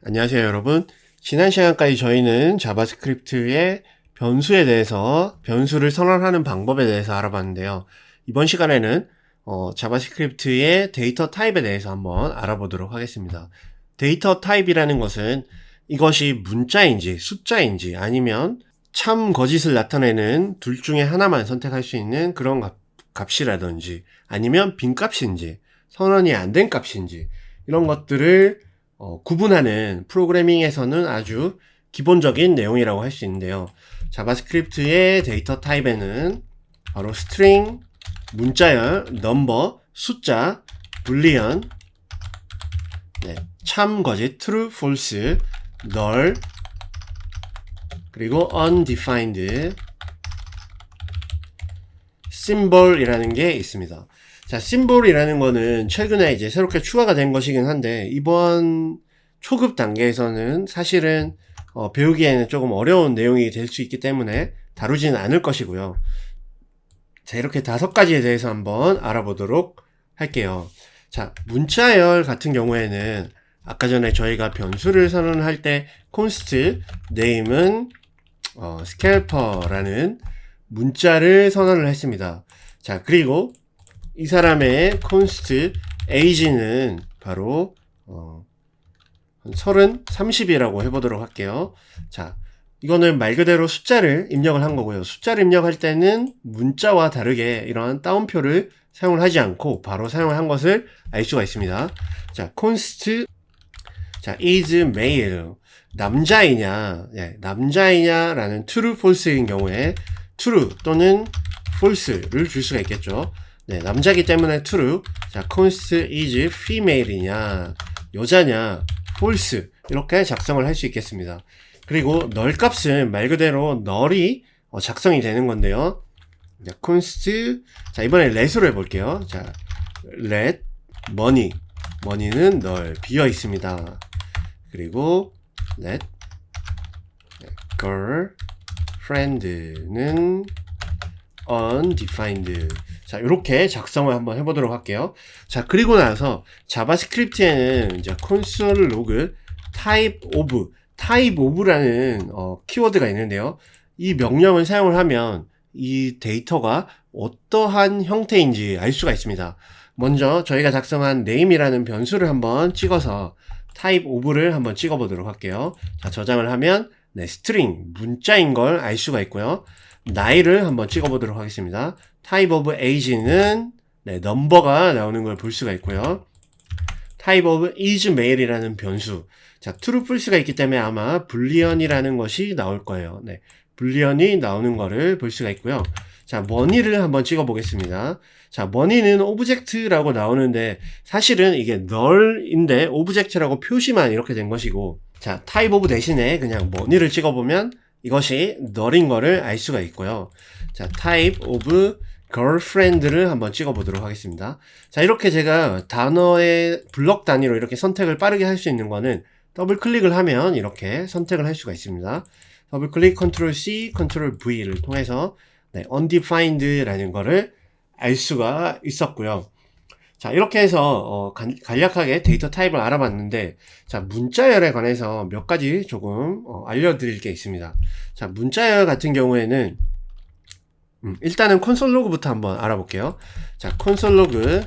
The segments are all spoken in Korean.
안녕하세요 여러분. 지난 시간까지 저희는 자바스크립트의 변수에 대해서 변수를 선언하는 방법에 대해서 알아봤는데요. 이번 시간에는 자바스크립트의 데이터 타입에 대해서 한번 알아보도록 하겠습니다. 데이터 타입이라는 것은 이것이 문자인지 숫자인지 아니면 참 거짓을 나타내는 둘 중에 하나만 선택할 수 있는 그런 값이라든지 아니면 빈값인지 선언이 안 된 값인지 이런 것들을 구분하는 프로그래밍에서는 아주 기본적인 내용이라고 할 수 있는데요. 자바스크립트의 데이터 타입에는 바로 스트링, 문자열, 넘버, 숫자, 불리언, 참, 거짓, true, false, null, 그리고 undefined, symbol이라는 게 있습니다. 자, 심볼이라는 거는 최근에 이제 새롭게 추가가 된 것이긴 한데 이번 초급 단계에서는 사실은 배우기에는 조금 어려운 내용이 될 수 있기 때문에 다루지는 않을 것이고요. 자, 이렇게 5가지에 대해서 한번 알아보도록 할게요. 자, 문자열 같은 경우에는 아까 전에 저희가 변수를 선언할 때 const name은 scalper라는 문자를 선언을 했습니다. 자, 그리고 이 사람의 const age는 바로 30이라고 해보도록 할게요. 자, 이거는 말 그대로 숫자를 입력을 한 거고요. 숫자를 입력할 때는 문자와 다르게 이런 따옴표를 사용을 하지 않고 바로 사용을 한 것을 알 수가 있습니다. 자, const is male 남자이냐 남자이냐라는 true false인 경우에 true 또는 false를 줄 수가 있겠죠. 남자기 때문에 true. 자, const is female이냐 여자냐 false 이렇게 작성을 할 수 있겠습니다. 그리고 null 값은 말 그대로 null이 작성이 되는 건데요. 자, const 자, 이번에 let으로 해볼게요. 자, let money는 null 비어 있습니다. 그리고 let girlfriend는 undefined. 자, 이렇게 작성을 한번 해보도록 할게요. 자, 그리고 나서 자바스크립트에는 이제 console log type of라는 키워드가 있는데요. 이 명령을 사용을 하면 이 데이터가 어떠한 형태인지 알 수가 있습니다. 먼저 저희가 작성한 name이라는 변수를 한번 찍어서 type of를 한번 찍어 보도록 할게요. 자, 저장을 하면 string 문자인 걸 알 수가 있고요. 나이를 한번 찍어 보도록 하겠습니다. type of age는 넘버가 나오는 걸 볼 수가 있고요. type of is male이라는 변수. 자, true false가 있기 때문에 아마 불리언이라는 것이 나올 거예요. 불리언이 나오는 거를 볼 수가 있고요. 자, money를 한번 찍어 보겠습니다. 자, money는 object라고 나오는데 사실은 이게 null인데 object라고 표시만 이렇게 된 것이고, 자, type of 대신에 그냥 money를 찍어 보면 이것이 null인 거를 알 수가 있고요. 자, type of girlfriend를 한번 찍어 보도록 하겠습니다. 자, 이렇게 제가 단어의 블럭 단위로 이렇게 선택을 빠르게 할 수 있는 거는 더블 클릭을 하면 이렇게 선택을 할 수가 있습니다. 더블 클릭 컨트롤 C, 컨트롤 V를 통해서 undefined라는 거를 알 수가 있었고요. 자, 이렇게 해서 간략하게 데이터 타입을 알아봤는데, 자, 문자열에 관해서 몇 가지 조금 알려드릴 게 있습니다. 자, 문자열 같은 경우에는 일단은 콘솔 로그부터 한번 알아볼게요. 자, 콘솔 로그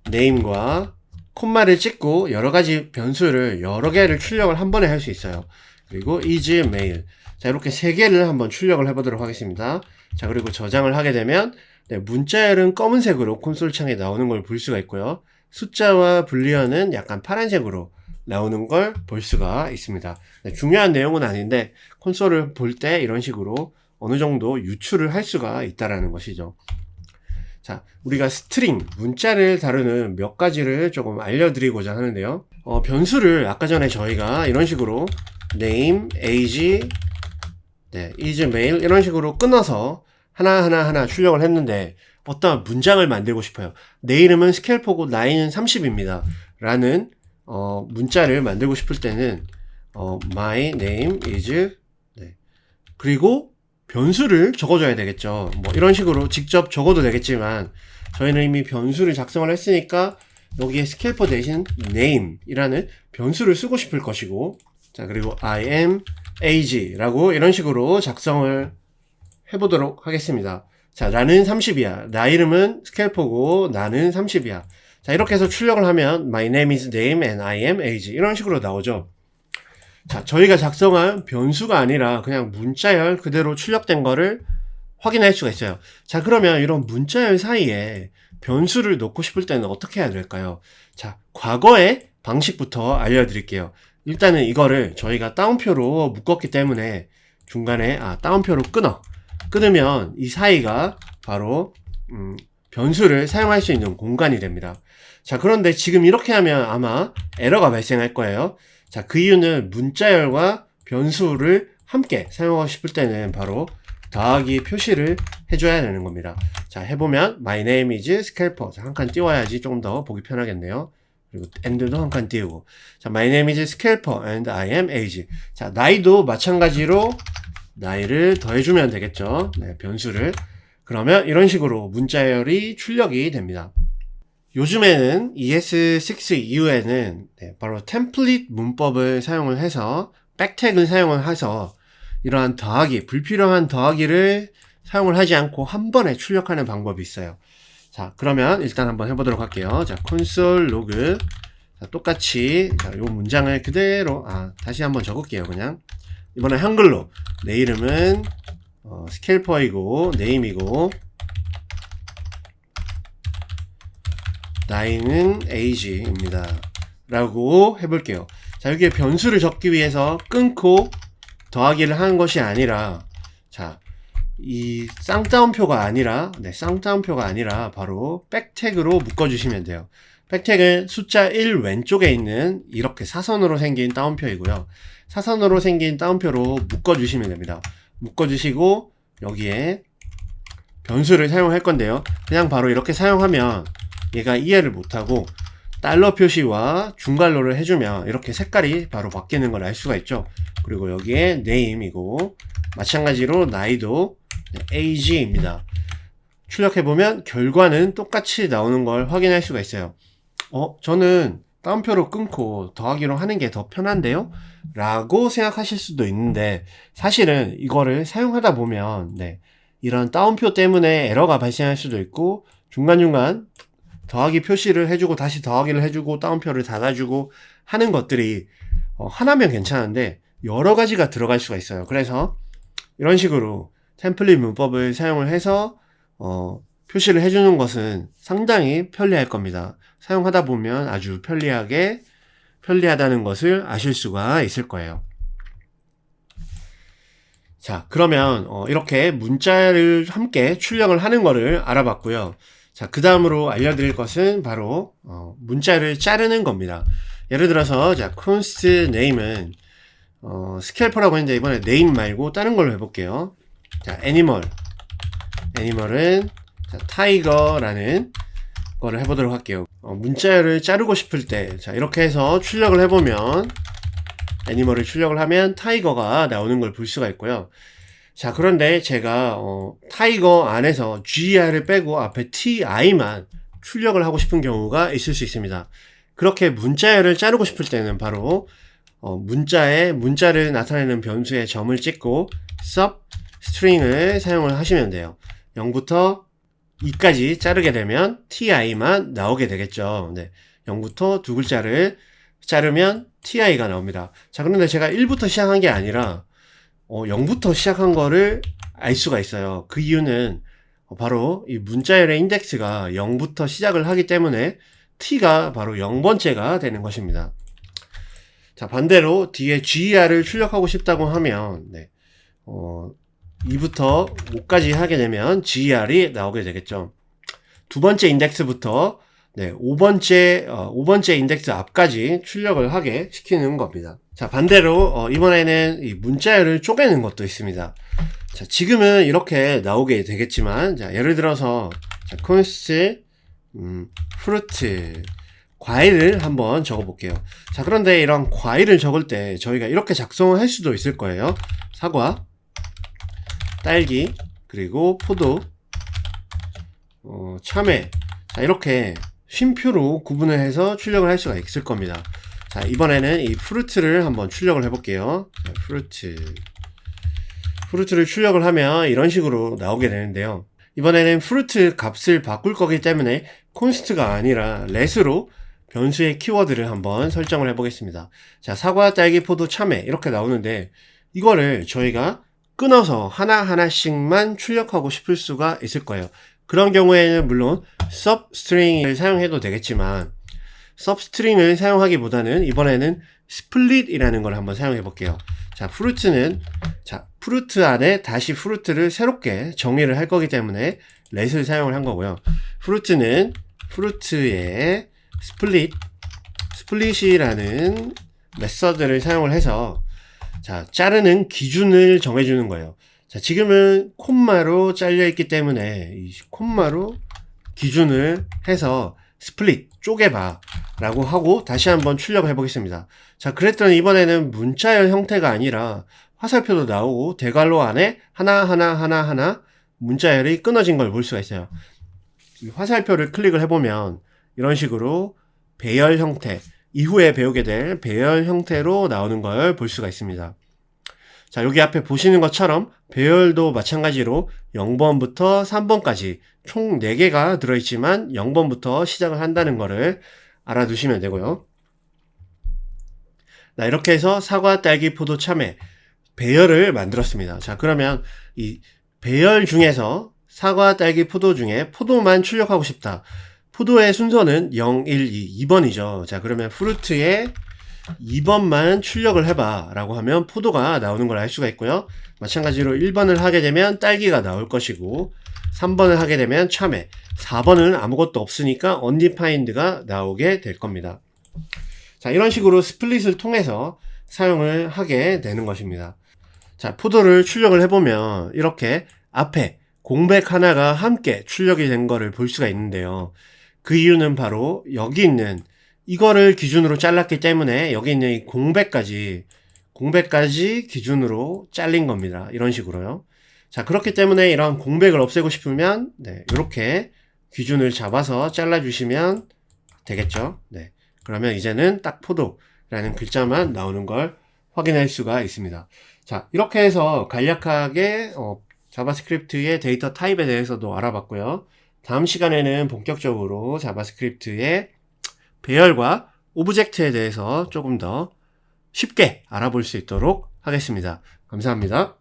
name과 콤마를 찍고 여러가지 변수를 여러 개를 출력을 한 번에 할 수 있어요. 그리고 is mail. 자, 이렇게 3개를 한번 출력을 해보도록 하겠습니다. 자, 그리고 저장을 하게 되면 문자열은 검은색으로 콘솔 창에 나오는 걸 볼 수가 있고요. 숫자와 불리언은 약간 파란색으로 나오는 걸 볼 수가 있습니다. 중요한 내용은 아닌데 콘솔을 볼 때 이런 식으로 어느 정도 유출을 할 수가 있다라는 것이죠. 자, 우리가 스트링, 문자를 다루는 몇 가지를 조금 알려드리고자 하는데요. 변수를 아까 전에 저희가 이런 식으로 name, age, is mail 이런 식으로 끊어서 하나 출력을 했는데 어떤 문장을 만들고 싶어요. 내 이름은 스켈포고 나이는 30입니다. 라는 문자를 만들고 싶을 때는 my name is 그리고 변수를 적어줘야 되겠죠. 뭐 이런 식으로 직접 적어도 되겠지만 저희는 이미 변수를 작성을 했으니까 여기에 스켈퍼 대신 name 이라는 변수를 쓰고 싶을 것이고, 자, 그리고 I am age 라고 이런 식으로 작성을 해보도록 하겠습니다. 자, 나는 30이야. 나 이름은 스켈퍼고 나는 30이야. 자, 이렇게 해서 출력을 하면 my name is name and I am age 이런 식으로 나오죠. 자, 저희가 작성한 변수가 아니라 그냥 문자열 그대로 출력된 거를 확인할 수가 있어요. 자, 그러면 이런 문자열 사이에 변수를 넣고 싶을 때는 어떻게 해야 될까요? 자, 과거의 방식부터 알려드릴게요. 일단은 이거를 저희가 따옴표로 묶었기 때문에 중간에 따옴표로 끊으면 이 사이가 바로 변수를 사용할 수 있는 공간이 됩니다. 자, 그런데 지금 이렇게 하면 아마 에러가 발생할 거예요. 자, 그 이유는 문자열과 변수를 함께 사용하고 싶을 때는 바로 더하기 표시를 해줘야 되는 겁니다. 자, 해보면 my name is scalper. 자, 한 칸 띄워야지 조금 더 보기 편하겠네요. 그리고 and도 한 칸 띄우고, 자, my name is scalper and I am age. 자, 나이도 마찬가지로 나이를 더해주면 되겠죠. 네, 변수를. 그러면 이런 식으로 문자열이 출력이 됩니다. 요즘에는 ES6 이후에는 바로 템플릿 문법을 사용을 해서 백태그를 사용을 해서 이러한 더하기, 불필요한 더하기를 사용을 하지 않고 한 번에 출력하는 방법이 있어요. 자, 그러면 일단 한번 해보도록 할게요. 자, 콘솔 로그. 자, 똑같이, 자, 요 문장을 그대로, 다시 한번 적을게요. 그냥. 이번엔 한글로. 내 이름은, 스켈퍼이고, 네임이고, 나이는 age입니다. 라고 해볼게요. 자, 여기에 변수를 적기 위해서 끊고 더하기를 하는 것이 아니라, 자, 이 쌍따옴표가 아니라, 쌍따옴표가 아니라 바로 백태그로 묶어주시면 돼요. 백태그는 숫자 1 왼쪽에 있는 이렇게 사선으로 생긴 따옴표이고요. 사선으로 생긴 따옴표로 묶어주시면 됩니다. 묶어주시고 여기에 변수를 사용할 건데요. 그냥 바로 이렇게 사용하면 얘가 이해를 못하고 달러 표시와 중괄호를 해주면 이렇게 색깔이 바로 바뀌는 걸 알 수가 있죠. 그리고 여기에 name이고 마찬가지로 나이도 age입니다. 출력해보면 결과는 똑같이 나오는 걸 확인할 수가 있어요. 저는 따옴표로 끊고 더하기로 하는 게 더 편한데요? 라고 생각하실 수도 있는데 사실은 이거를 사용하다 보면 이런 따옴표 때문에 에러가 발생할 수도 있고 중간중간 더하기 표시를 해주고 다시 더하기를 해주고 따옴표를 닫아주고 하는 것들이 하나면 괜찮은데 여러 가지가 들어갈 수가 있어요. 그래서 이런 식으로 템플릿 문법을 사용을 해서 표시를 해주는 것은 상당히 편리할 겁니다. 사용하다 보면 아주 편리하다는 것을 아실 수가 있을 거예요. 자, 그러면 이렇게 문자를 함께 출력을 하는 거를 알아봤고요. 자, 그 다음으로 알려드릴 것은 바로 문자를 자르는 겁니다. 예를 들어서 자, const name은 스켈퍼라고 했는데 이번에 name 말고 다른 걸로 해볼게요. 자, animal은 자, tiger라는 거를 해보도록 할게요. 문자열을 자르고 싶을 때 자, 이렇게 해서 출력을 해보면 애니멀을 출력을 하면 타이거가 나오는 걸 볼 수가 있고요. 자, 그런데 제가 타이거 안에서 GR을 빼고 앞에 TI만 출력을 하고 싶은 경우가 있을 수 있습니다. 그렇게 문자열을 자르고 싶을 때는 바로 문자를 나타내는 변수에 점을 찍고 substring을 사용을 하시면 돼요. 0부터 2까지 자르게 되면 ti만 나오게 되겠죠. 0부터 두 글자를 자르면 ti가 나옵니다. 자, 그런데 제가 1부터 시작한 게 아니라 0부터 시작한 거를 알 수가 있어요. 그 이유는 바로 이 문자열의 인덱스가 0부터 시작을 하기 때문에 t가 바로 0번째가 되는 것입니다. 자, 반대로 뒤에 ger을 출력하고 싶다고 하면 2부터 5까지 하게 되면 ger이 나오게 되겠죠. 두 번째 인덱스부터 5번째 인덱스 앞까지 출력을 하게 시키는 겁니다. 자, 반대로 이번에는 이 문자열을 쪼개는 것도 있습니다. 자, 지금은 이렇게 나오게 되겠지만 자, 예를 들어서 자, const fruit 과일을 한번 적어 볼게요. 자, 그런데 이런 과일을 적을 때 저희가 이렇게 작성을 할 수도 있을 거예요. 사과 딸기, 그리고 포도, 참외. 자, 이렇게 쉼표로 구분을 해서 출력을 할 수가 있을 겁니다. 자, 이번에는 이 프루트를 한번 출력을 해볼게요. 자, 프루트를 출력을 하면 이런 식으로 나오게 되는데요. 이번에는 프루트 값을 바꿀 거기 때문에 콘스트가 아니라 let으로 변수의 키워드를 한번 설정을 해보겠습니다. 자, 사과, 딸기, 포도, 참외 이렇게 나오는데 이거를 저희가 끊어서 하나하나씩만 출력하고 싶을 수가 있을 거예요. 그런 경우에는 물론 substring을 사용해도 되겠지만 substring을 사용하기보다는 이번에는 split이라는 걸 한번 사용해 볼게요. 자, 프루트 안에 다시 프루트를 새롭게 정의를 할 거기 때문에 let을 사용을 한 거고요. 프루트는 프루트에 split이라는 메서드를 사용을 해서 자, 자르는 기준을 정해주는 거예요. 자, 지금은 콤마로 잘려있기 때문에 이 콤마로 기준을 해서 스플릿, 쪼개봐 라고 하고 다시 한번 출력을 해보겠습니다. 자, 그랬더니 이번에는 문자열 형태가 아니라 화살표도 나오고 대괄호 안에 하나 문자열이 끊어진 걸 볼 수가 있어요. 이 화살표를 클릭을 해보면 이런 식으로 배열 형태, 이후에 배우게 될 배열 형태로 나오는 걸 볼 수가 있습니다. 자, 여기 앞에 보시는 것처럼 배열도 마찬가지로 0번부터 3번까지 총 4개가 들어있지만 0번부터 시작을 한다는 거를 알아두시면 되고요. 자, 이렇게 해서 사과, 딸기, 포도, 참외 배열을 만들었습니다. 자, 그러면 이 배열 중에서 사과, 딸기, 포도 중에 포도만 출력하고 싶다. 포도의 순서는 0, 1, 2, 2번이죠. 자, 그러면 프루트에 2번만 출력을 해봐 라고 하면 포도가 나오는 걸 알 수가 있고요. 마찬가지로 1번을 하게 되면 딸기가 나올 것이고 3번을 하게 되면 참외, 4번은 아무것도 없으니까 undefined가 나오게 될 겁니다. 자, 이런 식으로 스플릿을 통해서 사용을 하게 되는 것입니다. 자, 포도를 출력을 해보면 이렇게 앞에 공백 하나가 함께 출력이 된 거를 볼 수가 있는데요. 그 이유는 바로 여기 있는 이거를 기준으로 잘랐기 때문에 여기 있는 이 공백까지 기준으로 잘린 겁니다. 이런 식으로요. 자, 그렇기 때문에 이런 공백을 없애고 싶으면 이렇게 기준을 잡아서 잘라주시면 되겠죠. 네, 그러면 이제는 딱 포도라는 글자만 나오는 걸 확인할 수가 있습니다. 자, 이렇게 해서 간략하게 자바스크립트의 데이터 타입에 대해서도 알아봤고요. 다음 시간에는 본격적으로 자바스크립트의 배열과 오브젝트에 대해서 조금 더 쉽게 알아볼 수 있도록 하겠습니다. 감사합니다.